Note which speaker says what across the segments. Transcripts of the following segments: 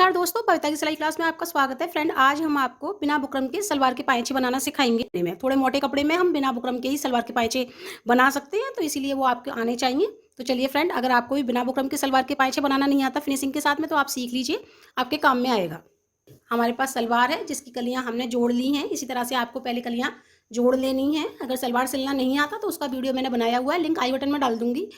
Speaker 1: नमस्कार दोस्तों, कविता की सिलाई क्लास में आपका स्वागत है। फ्रेंड, आज हम आपको बिना बुकरम के सलवार के पायचे बनाना सिखाएंगे। में थोड़े मोटे कपड़े में हम बिना बुकरम के ही सलवार के पायचे बना सकते हैं, तो इसीलिए वो आपके आने चाहिए। तो चलिए फ्रेंड, अगर आपको भी बिना बुकरम के सलवार के पायचे बनाना नहीं आता फिनिशिंग के साथ में, तो आप सीख लीजिए, आपके काम में आएगा। हमारे पास सलवार है जिसकी कलियां हमने जोड़ ली हैं। इसी तरह से आपको पहले कलियां जोड़ लेनी है। अगर सलवार सिलना नहीं आता तो उसका वीडियो मैंने बनाया हुआ है, लिंक आई बटन में डाल दूंगी।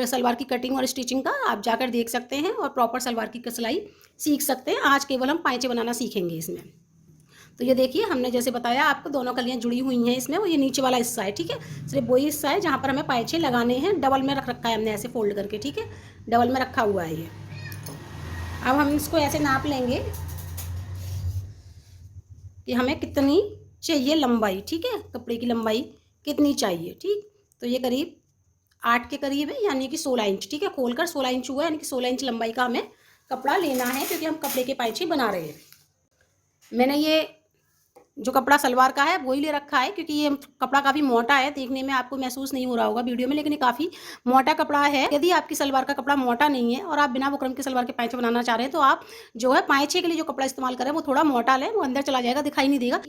Speaker 1: सलवार की कटिंग और स्टिचिंग का आप जाकर देख सकते हैं और प्रॉपर सलवार की सिलाई सीख सकते हैं। आज केवल हम पायचे बनाना सीखेंगे इसमें। तो ये देखिए, हमने जैसे बताया आपको दोनों कलियां जुड़ी हुई हैं इसमें। वो ये नीचे वाला हिस्सा है, ठीक है। सिर्फ वही हिस्सा है जहाँ पर हमें पायचे लगाने हैं। डबल में रख रखा है हमने, ऐसे फोल्ड करके, ठीक है। डबल में रखा हुआ है ये। अब हम इसको ऐसे नाप लेंगे कि हमें कितनी चाहिए लंबाई, ठीक है। कपड़े की लंबाई कितनी चाहिए, ठीक। तो ये करीब 8 के करीब है, यानी कि 16 इंच, ठीक है। खोलकर 16 इंच हुआ है, यानी कि 16 इंच लंबाई का हमें कपड़ा लेना है, क्योंकि हम कपड़े के पायचे बना रहे हैं। मैंने ये जो कपड़ा सलवार का है वही ले रखा है, क्योंकि ये कपड़ा काफ़ी मोटा है। देखने में आपको महसूस नहीं हो रहा होगा वीडियो में, लेकिन ये काफ़ी मोटा कपड़ा है। यदि आपकी सलवार का कपड़ा मोटा नहीं है और आप बिना बुकरम के सलवार के पायचे बनाना चाह रहे हैं, तो आप जो है पायचे के लिए जो कपड़ा इस्तेमाल करें वो थोड़ा मोटा लें। वो अंदर चला जाएगा, दिखाई नहीं देगा।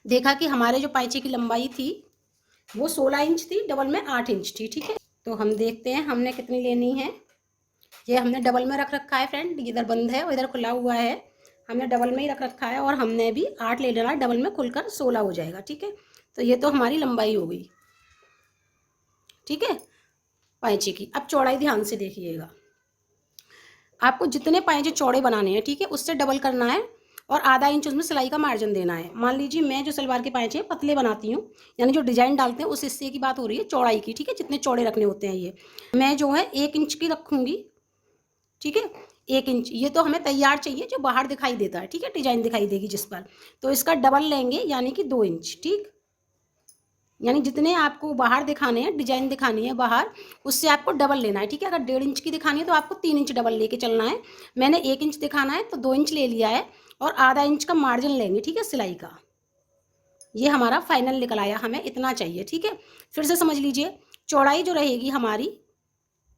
Speaker 1: देखा कि हमारे जो पायचे की लंबाई थी वो 16 इंच थी, डबल में 8 इंच थी, ठीक है। तो हम देखते हैं हमने कितनी लेनी है। ये हमने डबल में रख रखा है फ्रेंड, इधर बंद है और इधर खुला हुआ है। हमने डबल में ही रख रखा है और हमने भी 8 ले लेना है। डबल में खुलकर 16 हो जाएगा, ठीक है। तो ये तो हमारी लंबाई हो गई, ठीक है, पायचे की। अब चौड़ाई ध्यान से देखिएगा। आपको जितने पायचे चौड़े बनाने हैं, ठीक है, उससे डबल करना है और आधा इंच उसमें सिलाई का मार्जिन देना है। मान लीजिए मैं जो सलवार के पायचे पतले बनाती हूँ, यानी जो डिजाइन डालते हैं उस हिस्से की बात हो रही है, चौड़ाई की, ठीक है। जितने चौड़े रखने होते हैं ये मैं जो है 1 इंच की रखूँगी, ठीक है। 1 इंच ये तो हमें तैयार चाहिए, जो बाहर दिखाई देता है, ठीक है, डिजाइन दिखाई देगी जिस पर। तो इसका डबल लेंगे, यानी कि 2 इंच, ठीक। यानी जितने आपको बाहर दिखाने हैं, डिजाइन दिखानी है बाहर, उससे आपको डबल लेना है, ठीक है। अगर 1.5 इंच की दिखानी है तो आपको 3 इंच डबल लेके चलना है। मैंने 1 इंच दिखाना है तो 2 इंच ले लिया है और आधा इंच का मार्जिन लेंगे, ठीक है, सिलाई का। ये हमारा फाइनल निकल आया, हमें इतना चाहिए, ठीक है। फिर से समझ लीजिए, चौड़ाई जो रहेगी हमारी,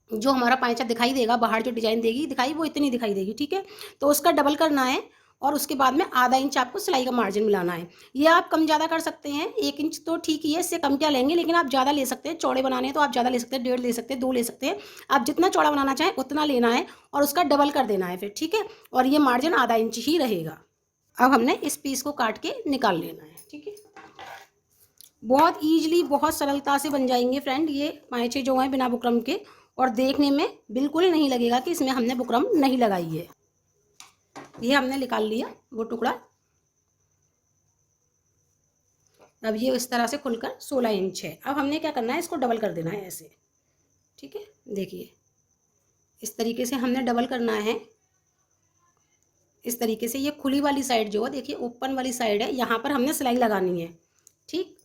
Speaker 1: जो हमारा पायचा दिखाई देगा बाहर, जो डिजाइन देगी दिखाई, वो इतनी दिखाई देगी, ठीक है। तो उसका डबल करना है और उसके बाद में आधा इंच आपको सिलाई का मार्जिन मिलाना है। ये आप कम ज़्यादा कर सकते हैं। 1 इंच तो ठीक ही है, इससे कम क्या लेंगे, लेकिन आप ज़्यादा ले सकते हैं। चौड़े बनाने हैं तो आप ज़्यादा ले सकते हैं, 1.5 ले सकते हैं, 2 ले सकते हैं। आप जितना चौड़ा बनाना चाहें उतना लेना है और उसका डबल कर देना है फिर, ठीक है। और ये मार्जिन आधा इंच ही रहेगा। अब हमने इस पीस को काट के निकाल लेना है, ठीक है। बहुत ईजिली, बहुत सरलता से बन जाएंगे फ्रेंड ये पायचे जो हैं बिना बुकरम के, और देखने में बिल्कुल नहीं लगेगा कि इसमें हमने बुकरम नहीं लगाई है। ये हमने निकाल लिया वो टुकड़ा। अब ये इस तरह से खुलकर 16 इंच है। अब हमने क्या करना है, इसको डबल कर देना है ऐसे, ठीक है। देखिए, इस तरीके से हमने डबल करना है। इस तरीके से ये खुली वाली साइड जो है, देखिए ओपन वाली साइड है, यहाँ पर हमने सिलाई लगानी है, ठीक।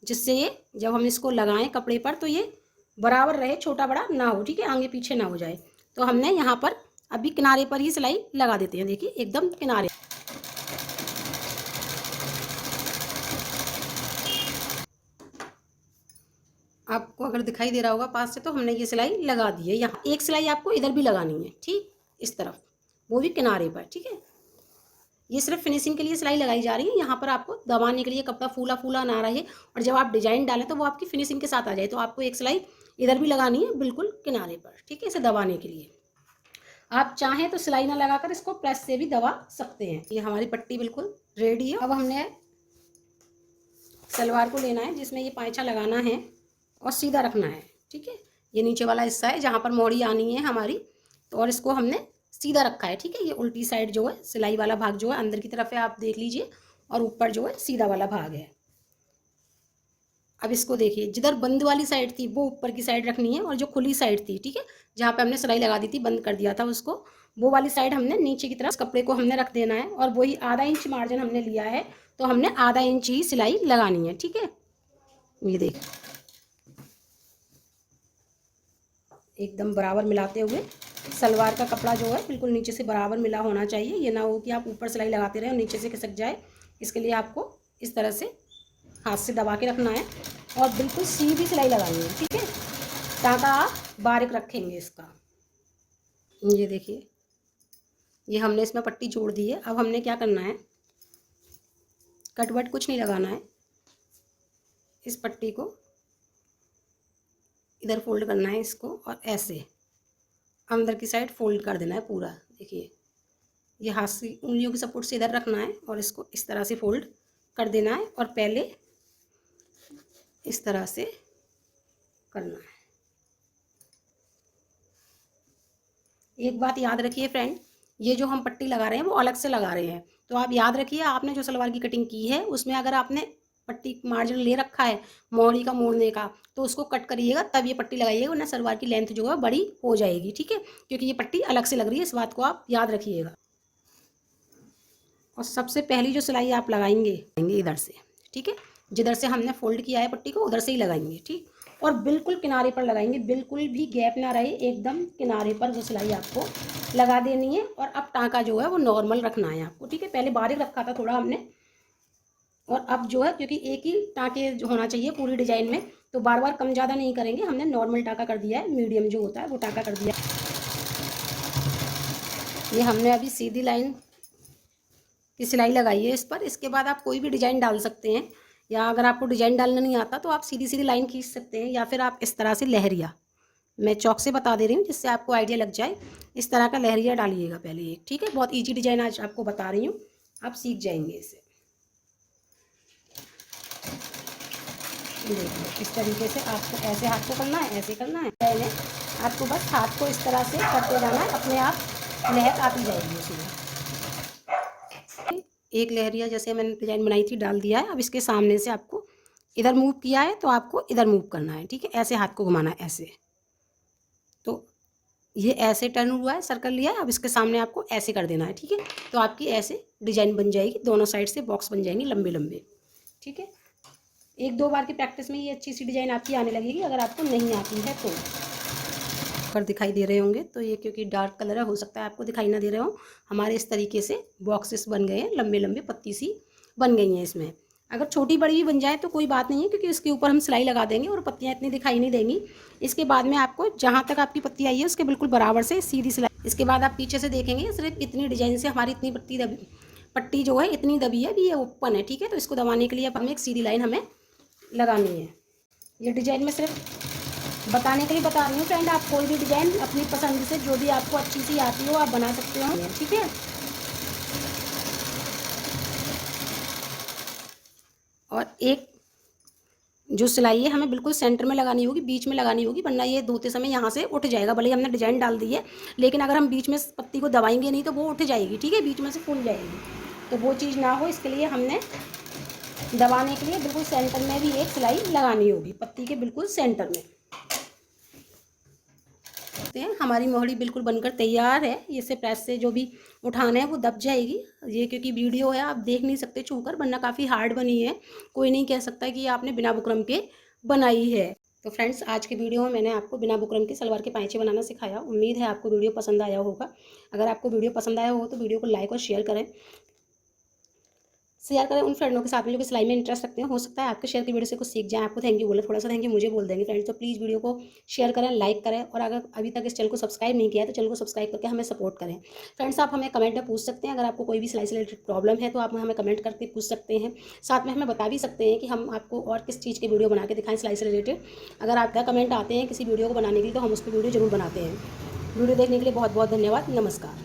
Speaker 1: जिससे ये जब हम इसको लगाएं कपड़े पर तो ये बराबर रहे, छोटा बड़ा ना हो, ठीक है, आगे पीछे ना हो जाए। तो हमने यहाँ पर अभी किनारे पर ही सिलाई लगा देते हैं। देखिए एकदम किनारे। आपको अगर दिखाई दे रहा होगा पास से, तो हमने ये सिलाई लगा दी है। यहाँ एक सिलाई आपको इधर भी लगानी है, ठीक, इस तरफ, वो भी किनारे पर, ठीक है। ये सिर्फ फिनिशिंग के लिए सिलाई लगाई जा रही है। यहाँ पर आपको दबाने के लिए कपड़ा फूला फूला ना रहे और जब आप डिजाइन डालें तो वो आपकी फिनिशिंग के साथ आ जाए। तो आपको एक सिलाई इधर भी लगानी है, बिल्कुल किनारे पर, ठीक है, इसे दबाने के लिए। आप चाहें तो सिलाई ना लगाकर इसको प्रेस से भी दबा सकते हैं। ये हमारी पट्टी बिल्कुल रेडी है। अब हमने सलवार को लेना है जिसमें ये पायचा लगाना है और सीधा रखना है, ठीक है। ये नीचे वाला हिस्सा है जहाँ पर मोड़ी आनी है हमारी, तो और इसको हमने सीधा रखा है, ठीक है। ये उल्टी साइड जो है, सिलाई वाला भाग जो है अंदर की तरफ है, आप देख लीजिए, और ऊपर जो है सीधा वाला भाग है। अब इसको देखिए, जिधर बंद वाली साइड थी वो ऊपर की साइड रखनी है, और जो खुली साइड थी, ठीक है, जहाँ पे हमने सिलाई लगा दी थी, बंद कर दिया था उसको, वो वाली साइड हमने नीचे की तरफ कपड़े को हमने रख देना है। और वही आधा इंच मार्जिन हमने लिया है, तो हमने आधा इंच ही सिलाई लगानी है, ठीक है। ये देख, एकदम बराबर मिलाते हुए, सलवार का कपड़ा जो है बिल्कुल नीचे से बराबर मिला होना चाहिए। ये ना हो कि आप ऊपर सिलाई लगाते रहें और नीचे से खिसक जाए। इसके लिए आपको इस तरह से हाथ से दबा के रखना है और बिल्कुल सीधी सिलाई लगानी है, ठीक है। टाँका आप बारीक रखेंगे इसका। ये देखिए, ये हमने इसमें पट्टी जोड़ दी है। अब हमने क्या करना है, कट वट कुछ नहीं लगाना है। इस पट्टी को इधर फोल्ड करना है इसको, और ऐसे अंदर की साइड फोल्ड कर देना है पूरा। देखिए ये हाथ से उंगलियों की सपोर्ट से इधर रखना है और इसको इस तरह से फोल्ड कर देना है, और पहले इस तरह से करना है। एक बात याद रखिए फ्रेंड, ये जो हम पट्टी लगा रहे हैं वो अलग से लगा रहे हैं। तो आप याद रखिए, आपने जो सलवार की कटिंग की है उसमें अगर आपने पट्टी मार्जिन ले रखा है मोहरी का मोड़ने का, तो उसको कट करिएगा तब ये पट्टी लगाइएगा, वरना सलवार की लेंथ जो है बड़ी हो जाएगी। ठीक है, क्योंकि ये पट्टी अलग से लग रही है, इस बात को आप याद रखिएगा। और सबसे पहली जो सिलाई आप लगाएंगे इधर से, ठीक है, जिधर से हमने फोल्ड किया है पट्टी को उधर से ही लगाएंगे। ठीक, और बिल्कुल किनारे पर लगाएंगे, बिल्कुल भी गैप ना रहे, एकदम किनारे पर वो सिलाई आपको लगा देनी है। और अब टाँका जो है वो नॉर्मल रखना है आपको। ठीक है, पहले बारीक रखा था थोड़ा हमने, और अब जो है क्योंकि एक ही टाँके जो होना चाहिए पूरी डिजाइन में, तो बार बार कम ज़्यादा नहीं करेंगे। हमने नॉर्मल टाँका कर दिया है, मीडियम जो होता है वो टाँका कर दिया। ये हमने अभी सीधी लाइन की सिलाई लगाई है इस पर। इसके बाद आप कोई भी डिजाइन डाल सकते हैं, या अगर आपको डिजाइन डालना नहीं आता तो आप सीधी सीधी लाइन खींच सकते हैं, या फिर आप इस तरह से लहरिया, मैं चौक से बता दे रही हूँ जिससे आपको आइडिया लग जाए। इस तरह का लहरिया डालिएगा पहले एक। ठीक है, बहुत ईजी डिजाइन आज आपको बता रही हूँ, आप सीख जाएंगे इसे। देखिए इस तरीके से आपको ऐसे हाथ को करना है, ऐसे करना है, पहले आपको बस हाथ को इस तरह से करते जाना है, अपने आप लहर आती जाएगी उसमें। एक लहरिया जैसे मैंने डिजाइन बनाई थी डाल दिया है। अब इसके सामने से आपको इधर मूव किया है तो आपको इधर मूव करना है। ठीक है, ऐसे हाथ को घुमाना है ऐसे, तो ये ऐसे टर्न हुआ है, सर्कल लिया है। अब इसके सामने आपको ऐसे कर देना है। ठीक है, तो आपकी ऐसे डिजाइन बन जाएगी, दोनों साइड से बॉक्स बन जाएंगे लंबे लंबे। ठीक है, एक दो बार की प्रैक्टिस में ये अच्छी सी डिजाइन आपकी आने लगेगी। अगर आपको नहीं आती है तो पर दिखाई दे रहे होंगे, तो ये क्योंकि डार्क कलर है हो सकता है आपको दिखाई ना दे रहे हो। हमारे इस तरीके से बॉक्सेस बन गए हैं, लंबे लंबे पत्ती सी बन गई हैं इसमें। अगर छोटी बड़ी भी बन जाए तो कोई बात नहीं है, क्योंकि इसके ऊपर हम सिलाई लगा देंगे और पत्तियाँ इतनी दिखाई नहीं देंगी। इसके बाद में आपको जहाँ तक आपकी पत्ती आई है उसके बिल्कुल बराबर से सीधी सिलाई। इसके बाद आप पीछे से देखेंगे सिर्फ इतनी डिजाइन से हमारी इतनी पट्टी जो है इतनी दबी है, अभी ये ओपन है। ठीक है, तो इसको दबाने के लिए अब हमें एक सीधी लाइन हमें लगानी है। ये डिजाइन में सिर्फ बताने के लिए बता रही हूँ फ्रेंड, आप कोई भी डिजाइन अपनी पसंद से जो भी आपको अच्छी सी आती हो आप बना सकते हो। ठीक है, और एक जो सिलाई है हमें बिल्कुल सेंटर में लगानी होगी, बीच में लगानी होगी, वरना ये धोते समय यहाँ से उठ जाएगा। भले ही हमने डिजाइन डाल दी है, लेकिन अगर हम बीच में पत्ती को दबाएंगे नहीं तो वो उठ जाएगी। ठीक है, बीच में से फूल जाएगी, तो वो चीज़ ना हो इसके लिए हमने दबाने के लिए बिल्कुल सेंटर में भी एक सिलाई लगानी होगी, पत्ती के बिल्कुल सेंटर में। हमारी मोहरी बिल्कुल बनकर तैयार है। इसे प्रेस से जो भी उठाना है वो दब जाएगी। ये क्योंकि वीडियो है आप देख नहीं सकते छूकर, वरना काफ़ी हार्ड बनी है, कोई नहीं कह सकता कि आपने बिना बुकरम के बनाई है। तो फ्रेंड्स आज के वीडियो में मैंने आपको बिना बुकरम के सलवार के पाइचे बनाना सिखाया। उम्मीद है आपको वीडियो पसंद आया होगा। अगर आपको वीडियो पसंद आया हो तो वीडियो को लाइक और शेयर करें उन फ्रेंडों के साथ में जो कि सिलाई में इंटरेस्ट रखते हैं। हो सकता है आपके शेयर की वीडियो से कुछ सीख जाए, आपको थैंक यू बोले, थोड़ा सा थैंक यू मुझे बोल देंगे फ्रेंड्स। तो प्लीज़ वीडियो को शेयर करें, लाइक करें, और अगर अभी तक इस चैनल को सब्सक्राइब नहीं किया है तो चैनल को सब्सक्राइब करके हमें सपोर्ट करें। फ्रेंड्स आप हमें कमेंट में पूछ सकते हैं, अगर आपको कोई भी सिलाई से रिलेटेड प्रॉब्लम है तो आप हमें कमेंट करके पूछ सकते हैं। साथ में हमें बता भी सकते हैं कि हम आपको और किस चीज़ के वीडियो बना के दिखाएं सिलाई से रिलेटेड। अगर आपका कमेंट आते हैं किसी वीडियो को बनाने के लिए तो हम उस पर वीडियो जरूर बनाते हैं। वीडियो देखने के लिए बहुत बहुत धन्यवाद। नमस्कार।